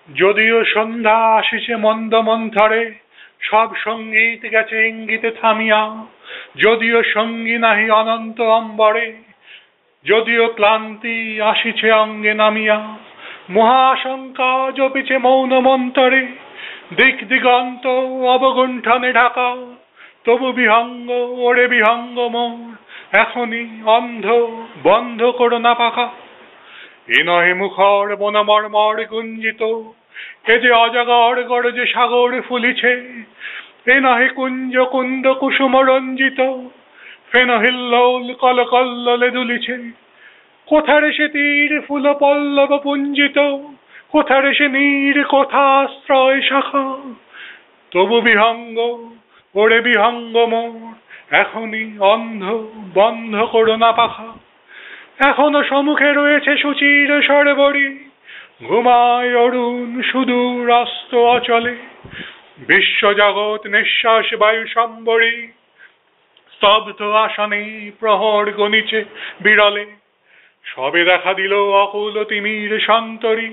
যদিও সন্ধ্যা আসিছে মন্দ মন্থরে, সব সঙ্গীত গেছে ইঙ্গিতে থামিয়া। যদিও সঙ্গী নাহি অনন্ত অম্বরে, যদিও ক্লান্তি আসিছে অঙ্গে নামিয়া। মহাশঙ্কা জপিছে মৌন মন্তরে, দিক দিগন্ত অবগুণ্ঠনে ঢাকা। তবু বিহঙ্গ ওরে বিহঙ্গ মোর, এখনই অন্ধ বন্ধ করো না পাখা। এ নহে মুখর বনমর্মর গুঞ্জিত, এ যে অজগর গরজে সাগর ফুলিছে। এ নহে কুঞ্জ কুন্দ কুসুম রঞ্জিত, ফেন হিল্লোল কল কল্লোলে দুলিছে। কোথারে সে তীর ফুল পল্লব পুঞ্জিত, কোথারে সে নীর কোথাশ্রয় শাখা। তবু বিহঙ্গ ওরে বিহঙ্গ মোর, এখনই অন্ধ বন্ধ করো না পাখা। এখনো সম্মুখে রয়েছে সুচির সরবরি, ঘুমায় অরুণ সুদূর অস্ত অচলে। বিশ্বজগৎ নিঃশ্বাস বায়ু সম্বরী, স্তব্ধ আসনে প্রহর গণিছে বিরলে। সবে দেখা দিল অকুল তিমির সন্তরী,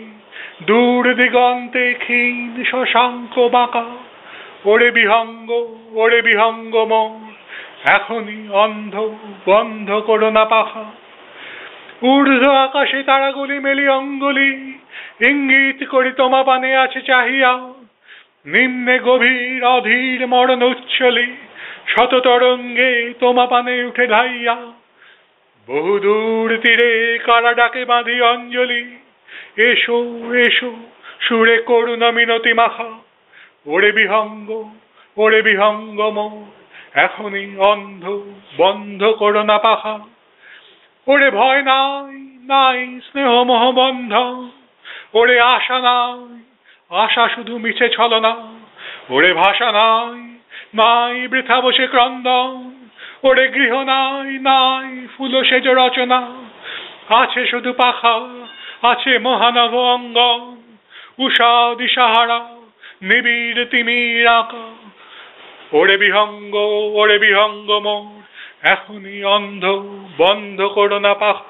দূর দিগন্তে ক্ষীণ শশাঙ্ক বাঁকা। ওরে বিহঙ্গ ওরে বিহঙ্গ মোর, এখনই অন্ধ বন্ধ করো না পাখা। ঊর্ধ্ব আকাশে তারাগুলি মেলি অঙ্গুলি, ইঙ্গিত করি তোমা পানে আছে চাহিয়া। নিম্নে গভীর অধীর মরণ উচ্ছলি, শত তরঙ্গে তোমা পানে উঠে ধাইয়া। বহুদূর তীরে কারা ডাকে বাঁধি অঞ্জলি, এসো এসো সুরে করুণা মিনতি মাখা। ওরে বিহঙ্গ ওরে বিহঙ্গ মোর, এখনই অন্ধ বন্ধ করো না পাখা। ওরে ভয় নাই নাই স্নেহ মোহ বন্ধন, ওরে আশা নাই আশা শুধু মিছে ছলনা। ওরে ভাষা নাই নাই বৃথা বসে ক্রন্দন, ওরে গৃহ নাই নাই ফুল সেজ রচনা। আছে শুধু পাখা আছে মহানভ অঙ্গন, উষা দিশাহারা নিবিড় তিমির আঁকা। ওরে বিহঙ্গ মোর, এখনই অন্ধ বন্ধ করো না পাখা।